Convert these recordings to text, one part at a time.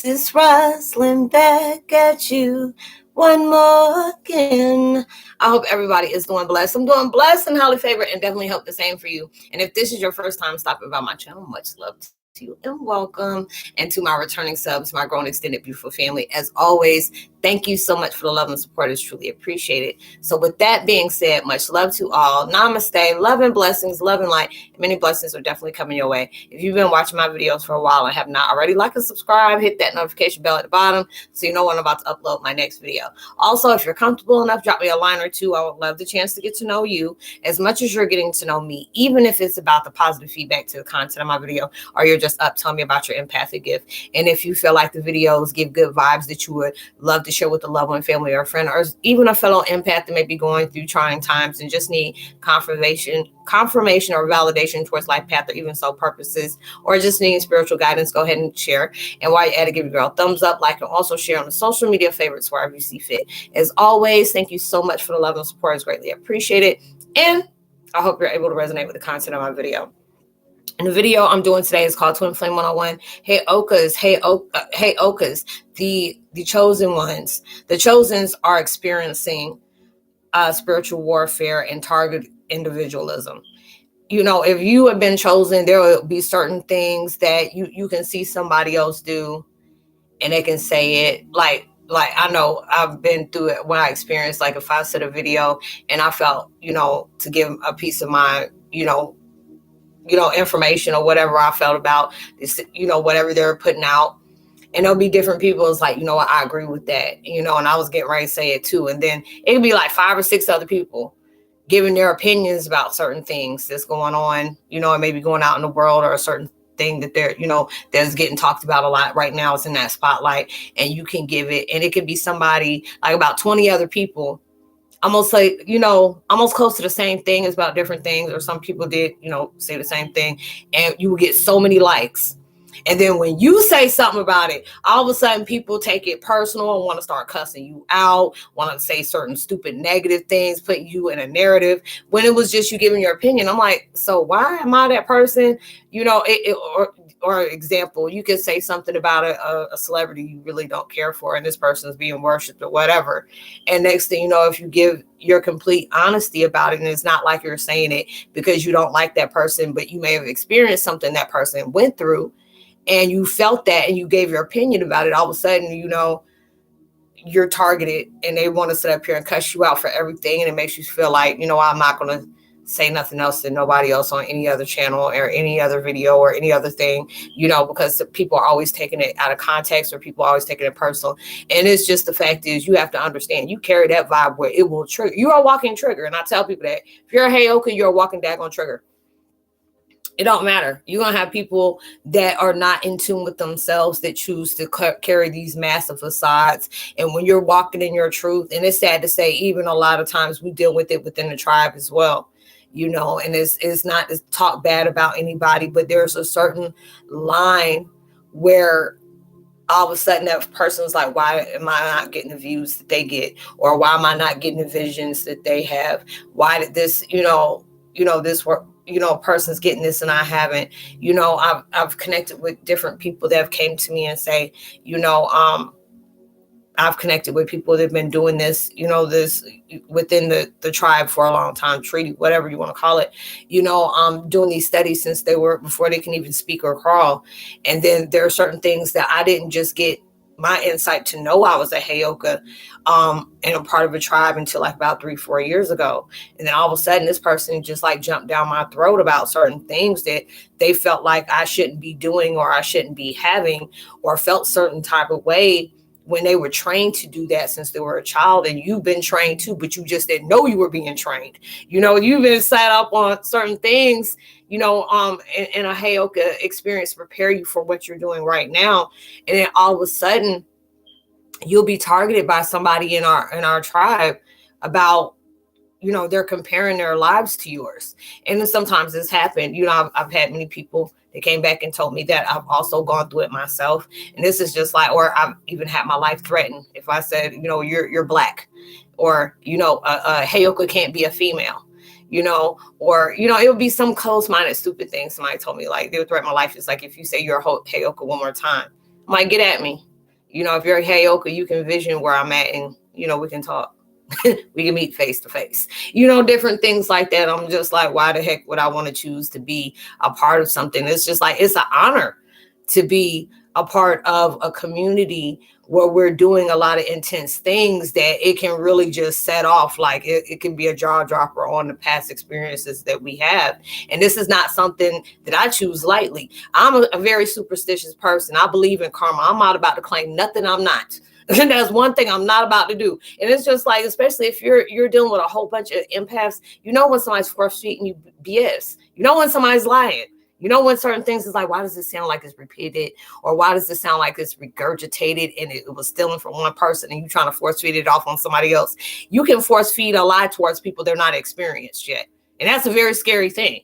This is Roslynn back at you one more again. I hope everybody is doing blessed. I'm doing blessed and highly favored and definitely hope the same for you. And if this is your first time stopping by my channel, much love to you and welcome. And to my returning subs, my growing extended beautiful family, as always, thank you so much for the love and support. It's truly appreciated. So with that being said, much love to all. Namaste, love and blessings, love and light. Many blessings are definitely coming your way. If you've been watching my videos for a while and have not already, like and subscribe, hit that notification bell at the bottom so you know when I'm about to upload my next video. Also, if you're comfortable enough, drop me a line or two. I would love the chance to get to know you as much as you're getting to know me, even if it's about the positive feedback to the content of my video, or you're just up telling me about your empathic gift. And if you feel like the videos give good vibes that you would love to share with a loved one, family, or a friend, or even a fellow empath that may be going through trying times and just need confirmation or validation towards life path or even soul purposes, or just needing spiritual guidance, go ahead and share. And while you're at it, give your girl a thumbs up, like, and also share on the social media favorites wherever you see fit. As always, thank you so much for the love and support. It's greatly appreciated. And I hope you're able to resonate with the content of my video. And the video I'm doing today is called Twin Flame 101. Heyokas, Heyokas, the chosen ones. The chosens are experiencing spiritual warfare and target individualism. You know, if you have been chosen, there will be certain things that you can see somebody else do and they can say it like I know I've been through it when I experienced, like, if I said a video and I felt, to give a piece of my, information or whatever I felt about this, whatever they're putting out. And there'll be different people. It's like, what, I agree with that, and I was getting ready to say it too. And then it could be like 5 or 6 other people giving their opinions about certain things that's going on, and maybe going out in the world, or a certain thing that they're, that's getting talked about a lot right now. It's in that spotlight, and you can give it. And it could be somebody, like about 20 other people, almost like, almost close to the same thing, as about different things. Or some people did, say the same thing, and you will get so many likes. And then when you say something about it, all of a sudden people take it personal and want to start cussing you out, want to say certain stupid negative things, putting you in a narrative when it was just you giving your opinion. I'm like, so why am I that person? Or example, you could say something about a celebrity you really don't care for, and this person is being worshipped or whatever. And next thing you know, if you give your complete honesty about it, and it's not like you're saying it because you don't like that person, but you may have experienced something that person went through, and you felt that, and you gave your opinion about it, all of a sudden, you're targeted, and they want to sit up here and cuss you out for everything. And it makes you feel like, I'm not going to say nothing else to nobody else on any other channel or any other video or any other thing, because people are always taking it out of context, or people are always taking it personal. And it's just, the fact is, you have to understand, you carry that vibe where it will trigger. You are a walking trigger. And I tell people that if you're a Heyoka, you're a walking daggone trigger. It don't matter. You're going to have people that are not in tune with themselves, that choose to carry these massive facades. And when you're walking in your truth, and it's sad to say, even a lot of times we deal with it within the tribe as well, and it's not to talk bad about anybody, but there's a certain line where all of a sudden that person's like, why am I not getting the views that they get? Or why am I not getting the visions that they have? Why did this, this work? Person's getting this and I haven't. I've connected with different people that have came to me and say, I've connected with people that have been doing this, this within the tribe for a long time, treaty, whatever you want to call it, doing these studies since before they can even speak or crawl. And then there are certain things that I didn't just get my insight to know I was a Heyoka and a part of a tribe until like about 3-4 years ago. And then all of a sudden this person just like jumped down my throat about certain things that they felt like I shouldn't be doing, or I shouldn't be having, or felt certain type of way when they were trained to do that since they were a child. And you've been trained too, but you just didn't know you were being trained. You've been set up on certain things, in a Heyoka experience to prepare you for what you're doing right now. And then all of a sudden you'll be targeted by somebody in our tribe about, they're comparing their lives to yours. And then sometimes this happened, I've had many people that came back and told me that. I've also gone through it myself. And this is just like, or I've even had my life threatened. If I said, you're black, or, a Heyoka can't be a female, or, it would be some close-minded, stupid thing somebody told me, like they would threaten my life. It's like, if you say you're a Heyoka one more time, I'm like, get at me. If you're a Heyoka, you can vision where I'm at, and we can talk. We can meet face to face, different things like that. I'm just like, why the heck would I want to choose to be a part of something? It's just like, it's an honor to be a part of a community where we're doing a lot of intense things that it can really just set off. Like it can be a jaw dropper on the past experiences that we have. And this is not something that I choose lightly. I'm a very superstitious person. I believe in karma. I'm not about to claim nothing I'm not. And that's one thing I'm not about to do. And it's just like, especially if you're dealing with a whole bunch of empaths, when somebody's force-feeding you BS, when somebody's lying, when certain things is like, why does it sound like it's repeated? Or why does it sound like it's regurgitated and it was stealing from one person and you trying to force feed it off on somebody else? You can force feed a lie towards people they're not experienced yet. And that's a very scary thing.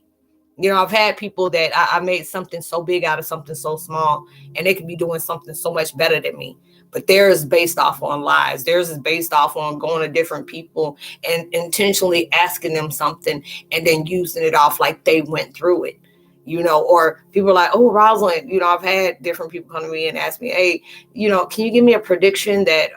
I've had people that I made something so big out of something so small, and they could be doing something so much better than me. But theirs is based off on lies. Theirs is based off on going to different people and intentionally asking them something and then using it off like they went through it. Or people are like, oh, Roslynn, I've had different people come to me and ask me, hey, can you give me a prediction that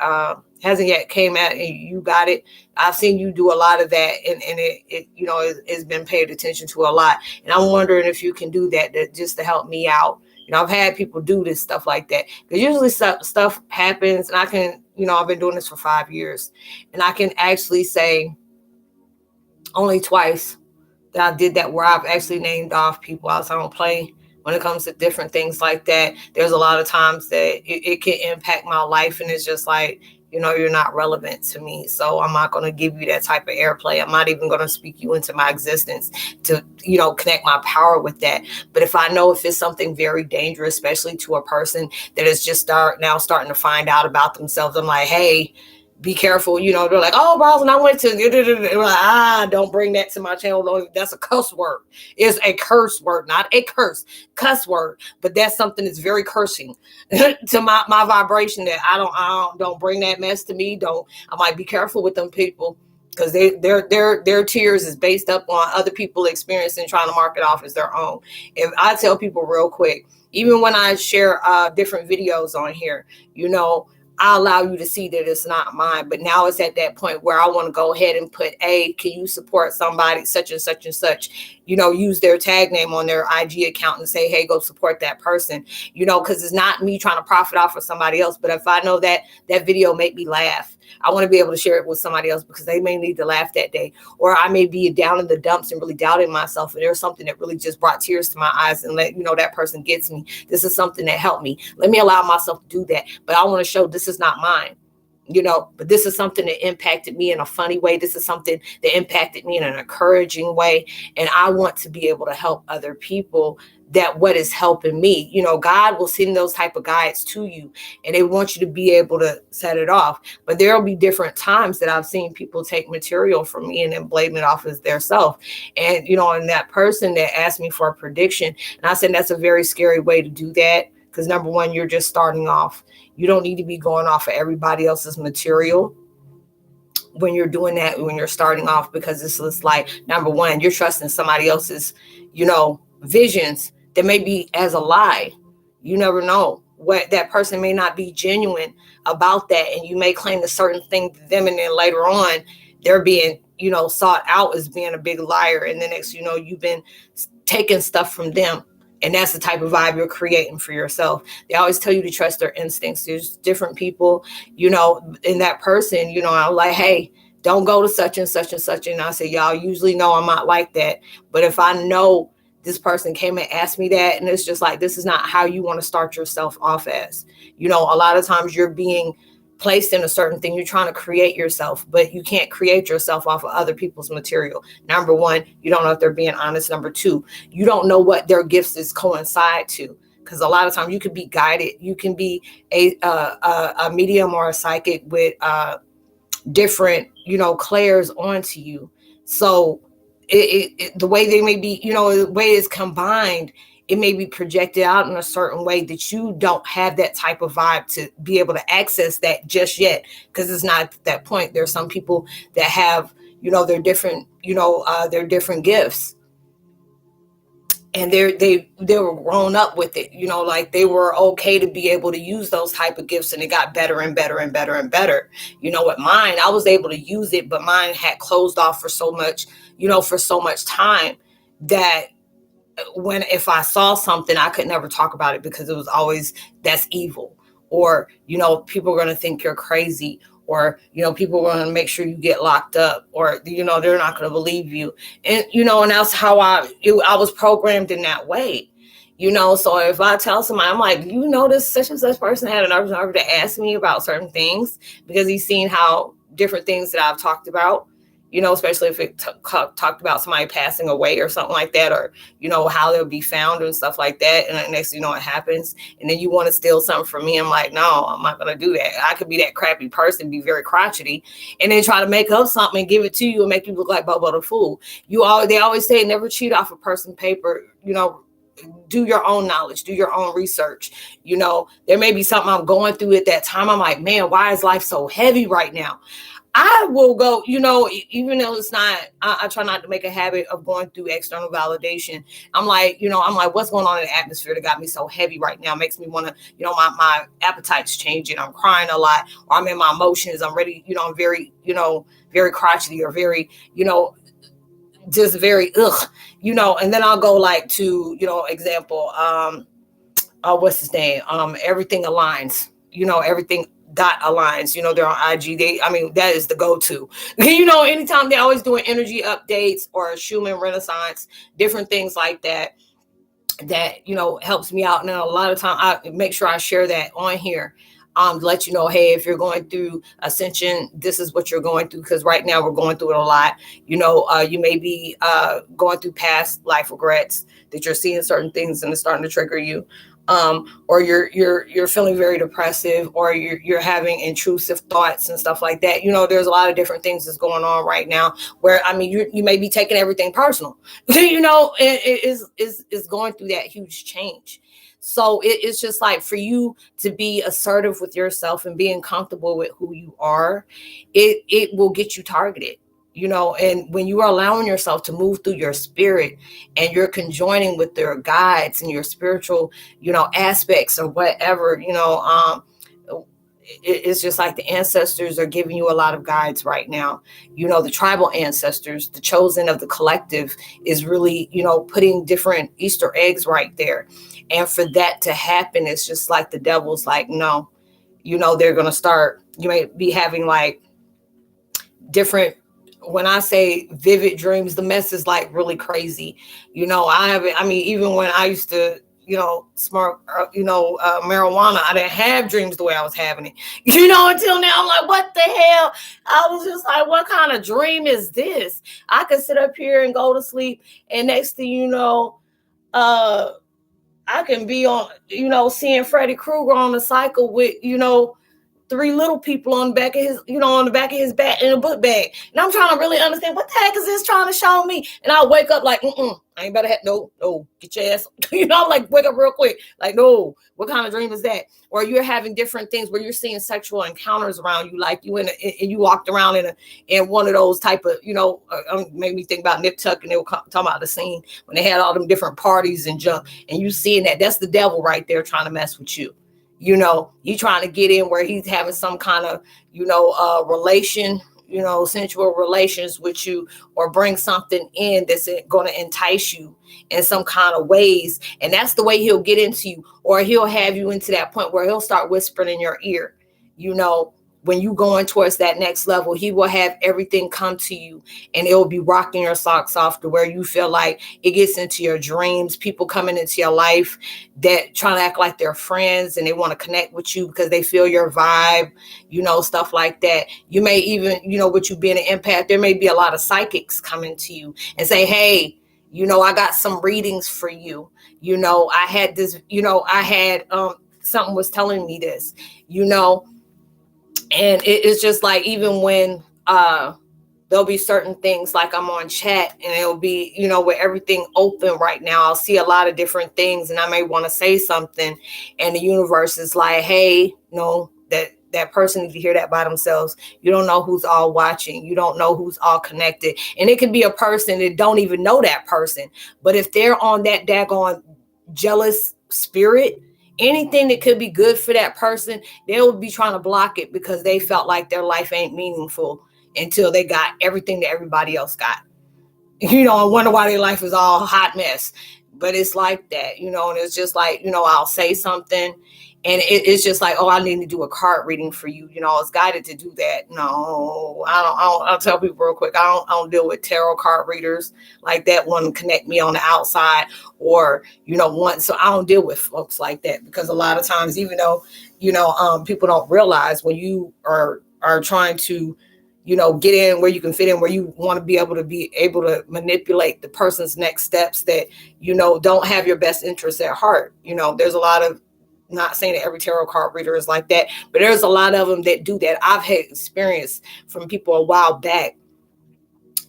hasn't yet came out and you got it? I've seen you do a lot of that, and it's been paid attention to a lot. And I'm wondering if you can do that just to help me out. I've had people do this stuff like that, because usually stuff happens, and I can, I've been doing this for 5 years, and I can actually say only twice that I did that where I've actually named off people. I don't play when it comes to different things like that. There's a lot of times that it can impact my life, and it's just like, you're not relevant to me. So I'm not going to give you that type of airplay. I'm not even going to speak you into my existence to, connect my power with that. But if I know if it's something very dangerous, especially to a person that is just starting to find out about themselves, I'm like, hey, be careful. They're like, oh, Roslynn, I went to, like, don't bring that to my channel. That's a cuss word. It's a curse word, not a cuss word. But that's something that's very cursing to my vibration, that I don't bring that mess to me. I might be careful with them people, because their tears is based up on other people experiencing, trying to mark it off as their own. If I tell people real quick, even when I share different videos on here, I allow you to see that it's not mine. But now it's at that point where I want to go ahead and put, hey, can you support somebody such and such and such, use their tag name on their IG account and say, hey, go support that person, because it's not me trying to profit off of somebody else. But if I know that video made me laugh, I want to be able to share it with somebody else, because they may need to laugh that day. Or I may be down in the dumps and really doubting myself, and there's something that really just brought tears to my eyes, and let that person gets me. This is something that helped me. Let me allow myself to do that. But I want to show this is not mine. But this is something that impacted me in a funny way. This is something that impacted me in an encouraging way. And I want to be able to help other people that what is helping me. God will send those type of guides to you, and they want you to be able to set it off. But there'll be different times that I've seen people take material from me and then blame it off as their self. And, and that person that asked me for a prediction, and I said, that's a very scary way to do that. Because number one, you're just starting off. You don't need to be going off of everybody else's material when you're doing that, when you're starting off, because it's just like, number one, you're trusting somebody else's, visions that may be as a lie. You never know what that person may not be genuine about that. And you may claim a certain thing to them, and then later on they're being, sought out as being a big liar. And the next, you've been taking stuff from them. And that's the type of vibe you're creating for yourself. They always tell you to trust their instincts. There's different people, in that person, I'm like, hey, don't go to such and such and such. And I say, y'all usually know I'm not like that. But if I know this person came and asked me that, and it's just like, this is not how you want to start yourself off as, a lot of times you're being placed in a certain thing. You're trying to create yourself, but you can't create yourself off of other people's material. Number one, you don't know if they're being honest. Number two, you don't know what their gifts is coincide to. Because a lot of times you could be guided. You can be a medium or a psychic with different, clairs onto you. So the way they may be, the way it's combined, it may be projected out in a certain way that you don't have that type of vibe to be able to access that just yet, because it's not at that point. There's some people that have, their different, their different gifts. and they were grown up with it, you know, like they were okay to be able to use those type of gifts, and it got better and better and better and better. You know, with mine, I was able to use it, but mine had closed off for so much, you know, for so much time that if I saw something, I could never talk about it because it was always, that's evil, or, you know, people are going to think you're crazy, or, you know, people are going to make sure you get locked up, or, you know, they're not going to believe you. And, you know, and that's how I was programmed in that way, you know. So if I tell somebody, I'm like, you know, this such and such person had an nerve to ask me about certain things because he's seen how different things that I've talked about, you know, especially if it talked about somebody passing away or something like that, or, you know, how they'll be found and stuff like that. And next thing you know, it happens. And then you want to steal something from me. I'm like, no, I'm not going to do that. I could be that crappy person, be very crotchety, and then try to make up something and give it to you and make you look like Bubba the Fool. They always say never cheat off a person's paper, you know. Do your own knowledge, do your own research. You know, there may be something I'm going through at that time. I'm like, man, why is life so heavy right now? I will go, you know, even though it's not, I try not to make a habit of going through external validation. I'm like, what's going on in the atmosphere that got me so heavy right now? Makes me want to, you know, my appetite's changing. I'm crying a lot, or I'm in my emotions. I'm ready, you know, I'm very, you know, very crotchety, or very, you know, just very, you know. And then I'll go like to, you know, example, what's his name? Everything aligns, you know, everything dot aligns, you know, they're on IG. That is the go-to. You know, anytime they're always doing energy updates or Schumann Renaissance, different things like that, you know, helps me out. And then a lot of time I make sure I share that on here. Let you know, hey, if you're going through ascension, this is what you're going through. Because right now we're going through it a lot. You know, you may be going through past life regrets, that you're seeing certain things and it's starting to trigger you. Or you're feeling very depressive, or you're having intrusive thoughts and stuff like that. You know, there's a lot of different things that's going on right now where, you may be taking everything personal, you know, it is going through that huge change. So it's just like, for you to be assertive with yourself and being comfortable with who you are, it will get you targeted. You know, and when you are allowing yourself to move through your spirit and you're conjoining with their guides and your spiritual, you know, aspects or whatever, you know, it's just like the ancestors are giving you a lot of guides right now. You know, the tribal ancestors, the chosen of the collective, is really, you know, putting different Easter eggs right there. And for that to happen, it's just like the devil's like, no, you know, they're going to start, you may be having like different, when I say vivid dreams, the mess is like really crazy. You know, even when I used to, you know, smoke, marijuana, I didn't have dreams the way I was having it, you know, until now. I'm like, what the hell? I was just like, what kind of dream is this? I could sit up here and go to sleep, and next thing you know, I can be on, you know, seeing Freddy Krueger on the cycle with, you know, 3 little people on the back of his, you know, on the back of his back in a book bag. And I'm trying to really understand, what the heck is this trying to show me? And I wake up like, I ain't better have, no, get your ass, you know, like wake up real quick. Like, no, what kind of dream is that? Or you're having different things where you're seeing sexual encounters around you, like you and you walked around in one of those type of, you know, made me think about Nip Tuck, and they were talking about the scene when they had all them different parties and junk, and you seeing that's the devil right there trying to mess with you. You know, you trying to get in where he's having some kind of, you know, relation, you know, sensual relations with you, or bring something in that's going to entice you in some kind of ways. And that's the way he'll get into you, or he'll have you into that point where he'll start whispering in your ear, you know. When you going towards that next level, he will have everything come to you, and it will be rocking your socks off to where you feel like it gets into your dreams. People coming into your life that trying to act like they're friends, and they want to connect with you because they feel your vibe, you know, stuff like that. You may even, you know, with you being an empath, there may be a lot of psychics coming to you and say, hey, you know, I got some readings for you. You know, I had this, you know, something was telling me this, you know. And it's just like, even when there'll be certain things, like I'm on chat and it'll be, you know, with everything open right now, I'll see a lot of different things, and I may want to say something, and the universe is like, hey, no, that person need to hear that by themselves. You don't know who's all watching. You don't know who's all connected. And it could be a person that don't even know that person. But if they're on that daggone jealous spirit, anything that could be good for that person, they'll be trying to block it because they felt like their life ain't meaningful until they got everything that everybody else got. And wonder why their life is all a hot mess. But it's like that, and it's just like, I'll say something and it's just like, oh, I need to do a card reading for you. It's guided to do that. No, I'll tell people real quick. I don't deal with tarot card readers like that. One connect me on the outside or, one. So I don't deal with folks like that because a lot of times, even though, people don't realize when you are trying to, get in where you can fit in, where you want to be able to manipulate the person's next steps that, don't have your best interests at heart. There's a lot of, not saying that every tarot card reader is like that, but there's a lot of them that do that. I've had experience from people a while back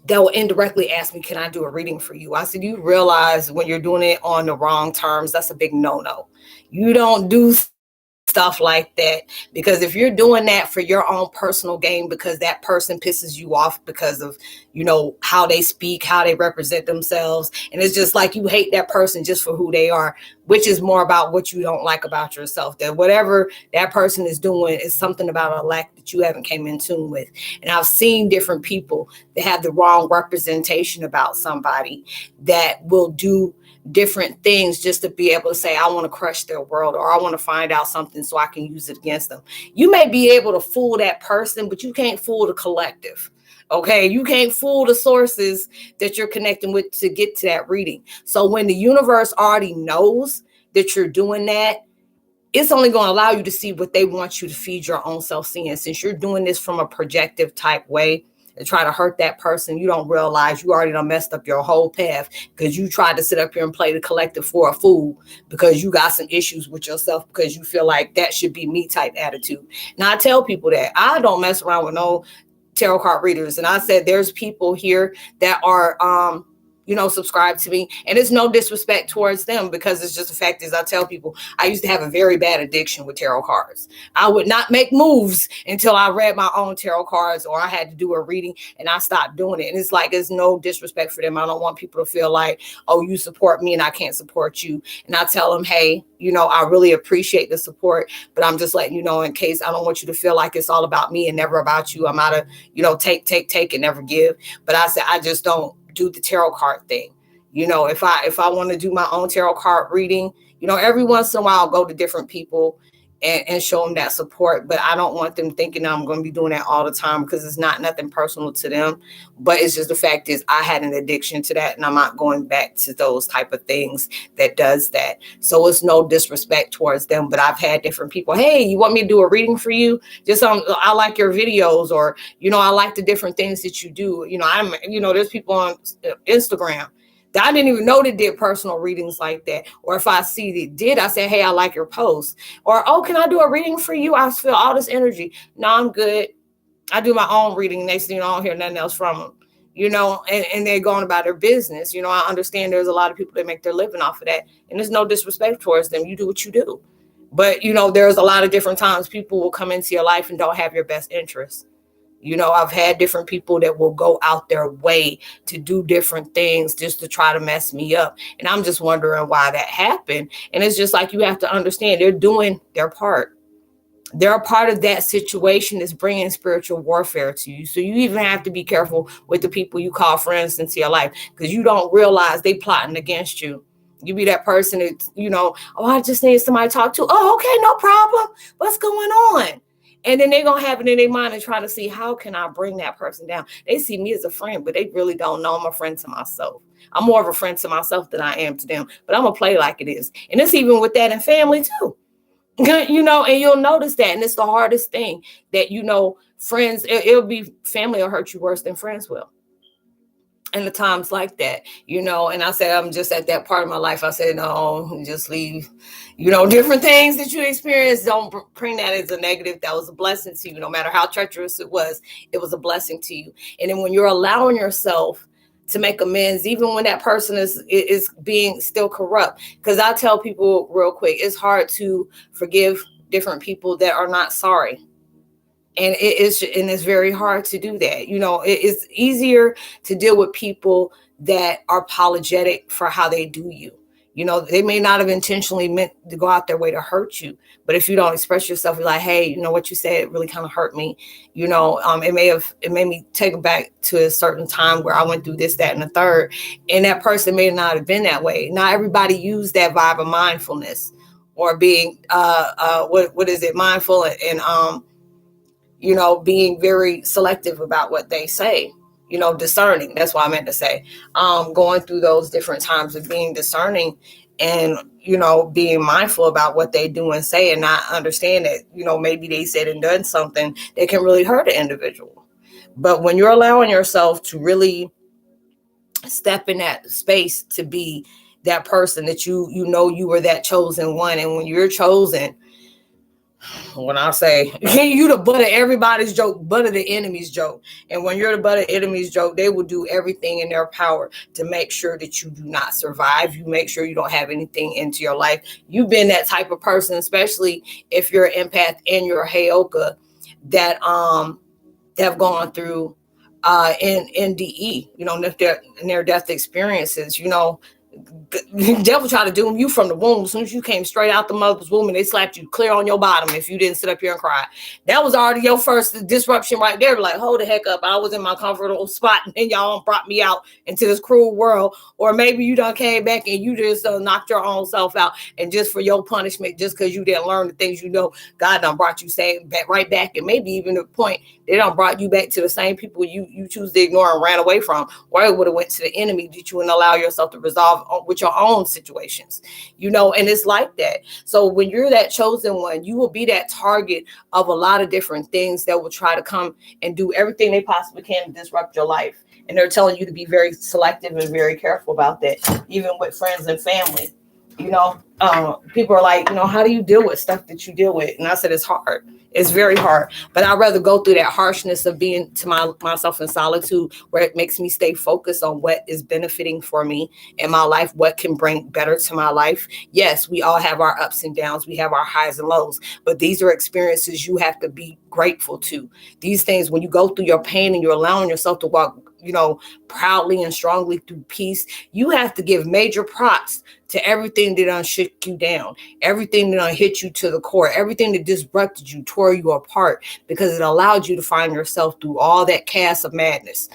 that will indirectly ask me, can I do a reading for you? I said, you realize when you're doing it on the wrong terms, that's a big no-no. You don't do stuff like that, because if you're doing that for your own personal gain because that person pisses you off because of how they speak, how they represent themselves, and it's just like you hate that person just for who they are, which is more about what you don't like about yourself, that whatever that person is doing is something about a lack that you haven't came in tune with. And I've seen different people that have the wrong representation about somebody that will do different things just to be able to say, I want to crush their world, or I want to find out something so I can use it against them. You may be able to fool that person, but you can't fool the collective. Okay, you can't fool the sources that you're connecting with to get to that reading. So when the universe already knows that you're doing that, it's only going to allow you to see what they want you to feed your own self seeing. Since you're doing this from a projective type way, to try to hurt that person, you don't realize you already done messed up your whole path because you tried to sit up here and play the collective for a fool because you got some issues with yourself because you feel like that should be me type attitude. Now, I tell people that I don't mess around with no tarot card readers. And I said, there's people here that are, subscribe to me. And it's no disrespect towards them because it's just the fact is I tell people I used to have a very bad addiction with tarot cards. I would not make moves until I read my own tarot cards or I had to do a reading, and I stopped doing it. And it's like, it's no disrespect for them. I don't want people to feel like, oh, you support me and I can't support you. And I tell them, hey, I really appreciate the support, but I'm just letting you know in case I don't want you to feel like it's all about me and never about you. I'm out of, take and never give. But I said, I just don't do the tarot card thing. If I want to do my own tarot card reading, every once in a while I'll go to different people and show them that support. But I don't want them thinking I'm going to be doing that all the time because it's not nothing personal to them. But it's just the fact is I had an addiction to that, and I'm not going back to those type of things that does that. So it's no disrespect towards them. But I've had different people, hey, you want me to do a reading for you? Just I like your videos, or I like the different things that you do. There's people on Instagram that I didn't even know that did personal readings like that. Or if I see that did, I say, hey, I like your post. Or, oh, can I do a reading for you? I feel all this energy. No, I'm good. I do my own reading. Next thing I don't hear nothing else from them, and they're going about their business. I understand there's a lot of people that make their living off of that. And there's no disrespect towards them. You do what you do. But, there's a lot of different times people will come into your life and don't have your best interests. I've had different people that will go out their way to do different things just to try to mess me up. And I'm just wondering why that happened. And it's just like, you have to understand they're doing their part. They're a part of that situation that's bringing spiritual warfare to you. So you even have to be careful with the people you call friends into your life, because you don't realize they plotting against you. You be that person that, oh, I just need somebody to talk to. Oh, okay, no problem. What's going on? And then they're going to have it in their mind and try to see, how can I bring that person down? They see me as a friend, but they really don't know I'm a friend to myself. I'm more of a friend to myself than I am to them, but I'm going to play like it is. And it's even with that in family too, and you'll notice that. And it's the hardest thing that, friends, it'll be family will hurt you worse than friends will. And the times like that, and I said, I'm just at that part of my life. I said, no, just leave, different things that you experience. Don't bring that as a negative. That was a blessing to you. No matter how treacherous it was a blessing to you. And then when you're allowing yourself to make amends, even when that person is being still corrupt, because I tell people real quick, it's hard to forgive different people that are not sorry. And it's very hard to do that. It's easier to deal with people that are apologetic for how they do you. They may not have intentionally meant to go out their way to hurt you, but if you don't express yourself, you're like, hey, what you said really kind of hurt me. It made me take it back to a certain time where I went through this, that, and the third. And that person may not have been that way. Not everybody used that vibe of mindfulness or being what is it, mindful and being very selective about what they say, discerning. That's what I meant to say. Going through those different times of being discerning and, being mindful about what they do and say, and not understand that, maybe they said and done something that can really hurt an individual. But when you're allowing yourself to really step in that space to be that person that you were that chosen one, and when you're chosen, when I say you the butt of everybody's joke, butt of the enemy's joke. And when you're the butt of enemy's joke, they will do everything in their power to make sure that you do not survive. You make sure you don't have anything into your life. You've been that type of person, especially if you're an empath and you're a Heyoka, that have gone through in NDE, near death experiences. The devil tried to doom you from the womb. As soon as you came straight out the mother's womb, and they slapped you clear on your bottom if you didn't sit up here and cry. That was already your first disruption right there. Like, hold the heck up. I was in my comfortable spot, and then y'all brought me out into this cruel world. Or maybe you done came back and you just knocked your own self out. And just for your punishment, just because you didn't learn the things God done brought you right back. And maybe even the point they done brought you back to the same people you choose to ignore and ran away from. Or it would have went to the enemy that you wouldn't allow yourself to resolve with your own situations, and it's like that. So when you're that chosen one, you will be that target of a lot of different things that will try to come and do everything they possibly can to disrupt your life. And they're telling you to be very selective and very careful about that, even with friends and family. People are like, how do you deal with stuff that you deal with? And I said, it's hard. It's very hard, but I'd rather go through that harshness of being to myself in solitude, where it makes me stay focused on what is benefiting for me in my life, what can bring better to my life. Yes, we all have our ups and downs. We have our highs and lows, but these are experiences you have to be grateful to. These things, when you go through your pain and you're allowing yourself to walk, proudly and strongly through peace, you have to give major props to everything that done shook you down, everything that done hit you to the core, everything that disrupted you, tore you apart, because it allowed you to find yourself through all that chaos of madness,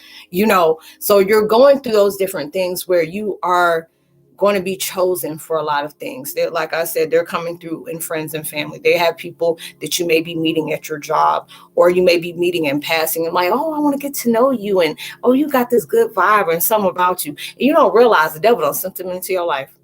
So you're going through those different things where you are going to be chosen for a lot of things. Like I said, they're coming through in friends and family. They have people that you may be meeting at your job, or you may be meeting in passing, and like, oh, I want to get to know you, and oh, you got this good vibe and something about you. And you don't realize the devil done sent them into your life.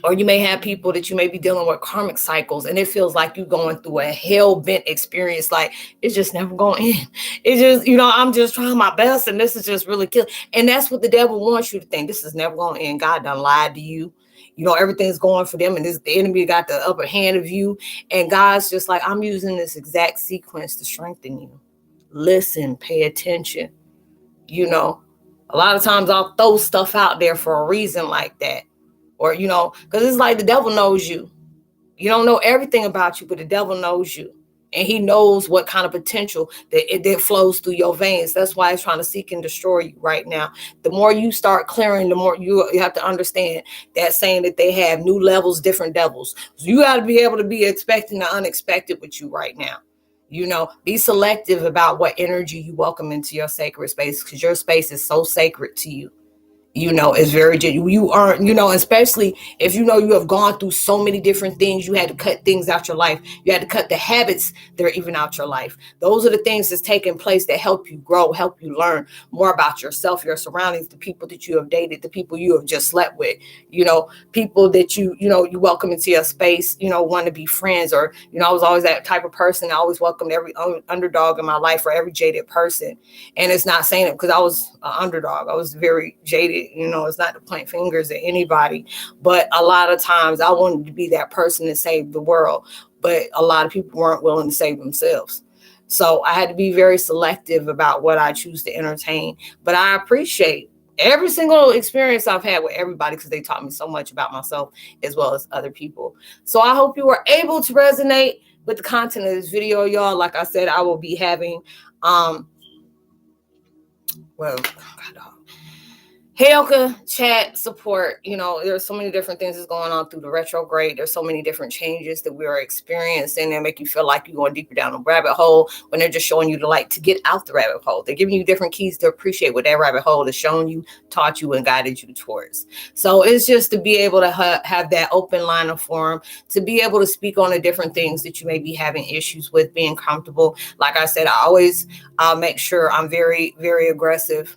Or you may have people that you may be dealing with karmic cycles, and it feels like you're going through a hell-bent experience. Like, it's just never going in. It's just, I'm just trying my best, and this is just really killing. And that's what the devil wants you to think. This is never going to end. God done lied to you. Everything's going for them, and the enemy got the upper hand of you. And God's just like, I'm using this exact sequence to strengthen you. Listen, pay attention. A lot of times I'll throw stuff out there for a reason like that. Or, because it's like the devil knows you. You don't know everything about you, but the devil knows you. And he knows what kind of potential that flows through your veins. That's why he's trying to seek and destroy you right now. The more you start clearing, the more you have to understand that saying that they have new levels, different devils. So you got to be able to be expecting the unexpected with you right now. Be selective about what energy you welcome into your sacred space, because your space is so sacred to you. It's very, you aren't, especially if you have gone through so many different things. You had to cut things out your life. You had to cut the habits that are even out your life. Those are the things that's taking place that help you grow, help you learn more about yourself, your surroundings, the people that you have dated, the people you have just slept with, people that you welcome into your space, want to be friends. Or, I was always that type of person. I always welcomed every underdog in my life, or every jaded person. And it's not saying it because I was an underdog. I was very jaded. It's not to point fingers at anybody, but a lot of times I wanted to be that person to save the world, but a lot of people weren't willing to save themselves. So I had to be very selective about what I choose to entertain. But I appreciate every single experience I've had with everybody, because they taught me so much about myself as well as other people. So I hope you were able to resonate with the content of this video, y'all. Like I said, I will be having Heyoka chat support. You know, there's so many different things that's going on through the retrograde. There's so many different changes that we are experiencing that make you feel like you're going deeper down the rabbit hole when they're just showing you the light to get out the rabbit hole. They're giving you different keys to appreciate what that rabbit hole has shown you, taught you, and guided you towards. So it's just to be able to have that open line of forum, to be able to speak on the different things that you may be having issues with, being comfortable. Like I said, I always make sure I'm very, very aggressive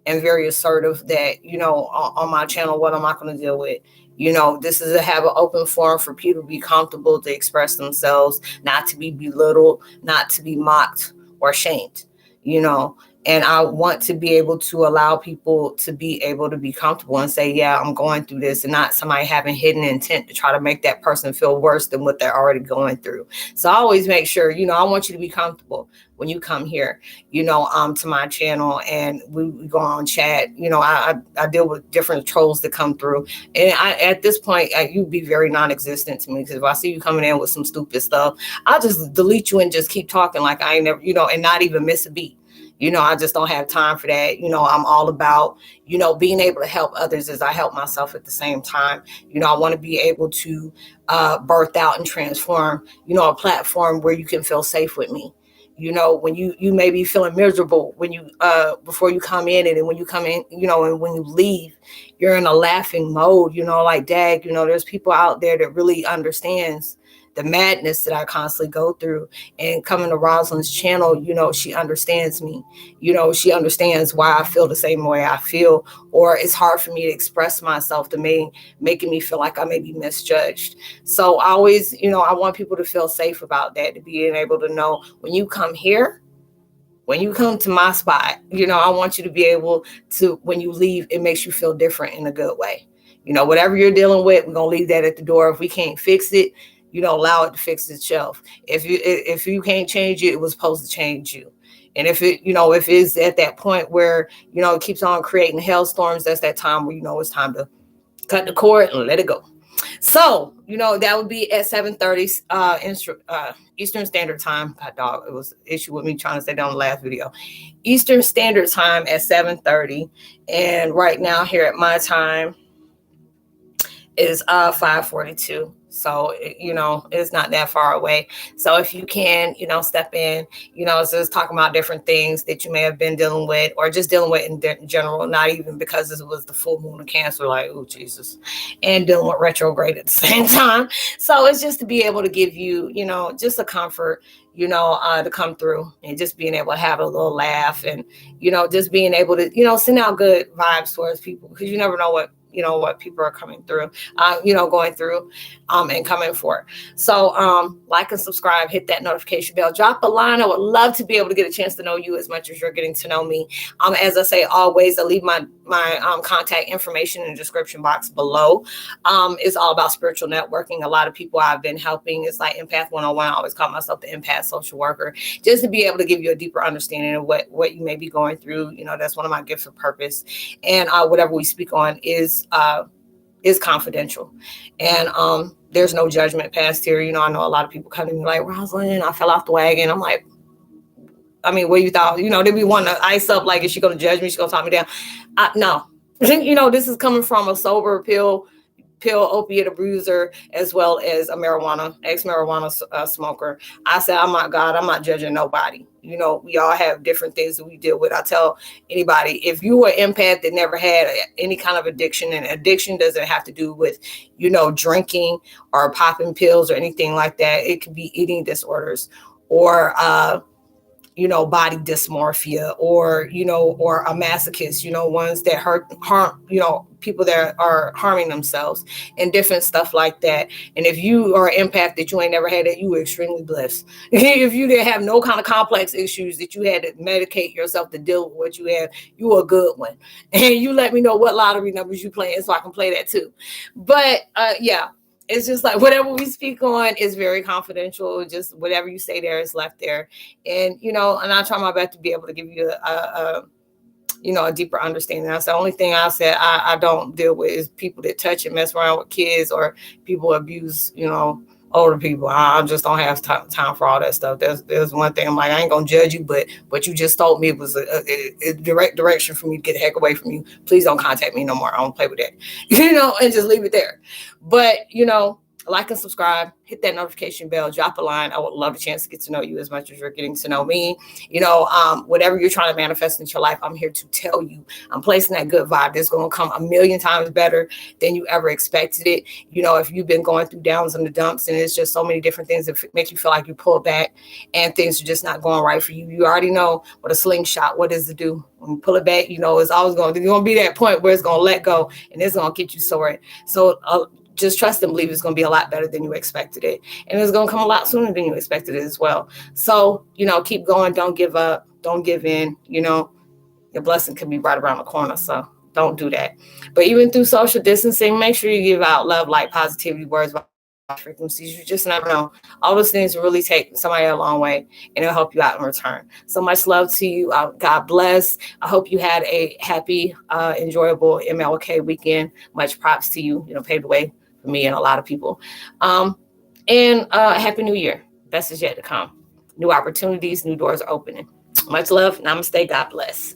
and very assertive that, you know, on my channel, what I'm not going to deal with. You know, this is to have an open forum for people to be comfortable to express themselves, not to be belittled, not to be mocked or shamed, you know. And I want to be able to allow people to be able to be comfortable and say, yeah, I'm going through this, and not somebody having hidden intent to try to make that person feel worse than what they're already going through. So I always make sure, you know, I want you to be comfortable when you come here, you know, to my channel, and we go on chat. You know, I deal with different trolls that come through. And at this point, you'd be very non-existent to me, because if I see you coming in with some stupid stuff, I'll just delete you and just keep talking like I ain't never, you know, and not even miss a beat. You know, I just don't have time for that. You know, I'm all about, you know, being able to help others as I help myself at the same time. You know, I want to be able to birth out and transform, you know, a platform where you can feel safe with me. You know, when you may be feeling miserable when you before you come in, and then when you come in, you know, and when you leave, you're in a laughing mode, you know, like, dag, you know, there's people out there that really understands the madness that I constantly go through. And coming to Roslynn's channel, you know, she understands me. You know, she understands why I feel the same way I feel, or it's hard for me to express myself, to making me feel like I may be misjudged. So I always, you know, I want people to feel safe about that, to being able to know when you come here, when you come to my spot, you know, I want you to be able to, when you leave, it makes you feel different in a good way. You know, whatever you're dealing with, we're going to leave that at the door. If we can't fix it, you know, allow it to fix itself. If you can't change it, it was supposed to change you. And if it, you know, if it's at that point where, you know, it keeps on creating hailstorms, that's that time where, you know, it's time to cut the cord and let it go. So, you know, that would be at 7:30 Eastern Standard Time. God, dog, it was an issue with me trying to say that on the last video. Eastern Standard Time at 7:30. And right now here at my time is 5:42. So, you know, it's not that far away. So if you can, you know, step in, you know, just talking about different things that you may have been dealing with, or just dealing with in general, not even because it was the full moon of Cancer, like, oh, Jesus, and dealing with retrograde at the same time. So it's just to be able to give you, you know, just a comfort, you know, to come through, and just being able to have a little laugh, and, you know, just being able to, you know, send out good vibes towards people, because you never know what, you know, what people are coming through, you know, going through, and coming for. So, like and subscribe, hit that notification bell, drop a line. I would love to be able to get a chance to know you as much as you're getting to know me. As I say, always, I leave my contact information in the description box below. It's all about spiritual networking. A lot of people I've been helping, it's like Empath 101. I always call myself the Empath social worker, just to be able to give you a deeper understanding of what you may be going through. You know, that's one of my gifts of purpose. And whatever we speak on is confidential, and there's no judgment passed here. You know, I know a lot of people come to me like, Roslynn, I fell off the wagon. I'm like, I mean, what you thought? You know, they be wanting to ice up, like, is she going to judge me? She's going to talk me down. No, you know, this is coming from a sober pill opiate abuser, as well as a ex-marijuana smoker. I said, I'm not judging nobody. You know, we all have different things that we deal with. I tell anybody, if you are an empath that never had any kind of addiction, and addiction doesn't have to do with, you know, drinking or popping pills or anything like that. It could be eating disorders, or you know, body dysmorphia, or, you know, or a masochist, you know, ones that harm, you know, people that are harming themselves, and different stuff like that. And if you are an empath that you ain't never had it, you were extremely blessed. If you didn't have no kind of complex issues that you had to medicate yourself to deal with what you have, you were a good one. And you let me know what lottery numbers you playing so I can play that too. But yeah. It's just like whatever we speak on is very confidential. Just whatever you say there is left there. And, you know, and I try my best to be able to give you you know, a deeper understanding. That's the only thing I said I don't deal with is people that touch and mess around with kids, or people abuse, you know, older people. I just don't have time for all that stuff. There's one thing I'm like, I ain't gonna judge you, but you just told me it was a direct direction for me to get the heck away from you. Please don't contact me no more. I don't play with that, and just leave it there. But like and subscribe, hit that notification bell, drop a line. I would love a chance to get to know you as much as you're getting to know me. Whatever you're trying to manifest into your life, I'm here to tell you, I'm placing that good vibe. It's going to come a million times better than you ever expected it. If you've been going through downs and the dumps, and it's just so many different things that make you feel like you pull back and things are just not going right for you. You already know what a slingshot, what does it do? When you pull it back, it's always going to be that point where it's going to let go and it's going to get you sore. So, just trust and believe it's going to be a lot better than you expected it. And it's going to come a lot sooner than you expected it as well. So, keep going. Don't give up. Don't give in. Your blessing could be right around the corner. So don't do that. But even through social distancing, make sure you give out love, light, positivity, words, frequencies. You just never know. All those things really take somebody a long way, and it'll help you out in return. So much love to you. God bless. I hope you had a happy, enjoyable MLK weekend. Much props to you. Paved the way for me and a lot of people. And Happy New Year. Best is yet to come. New opportunities, new doors are opening. Much love. Namaste. God bless.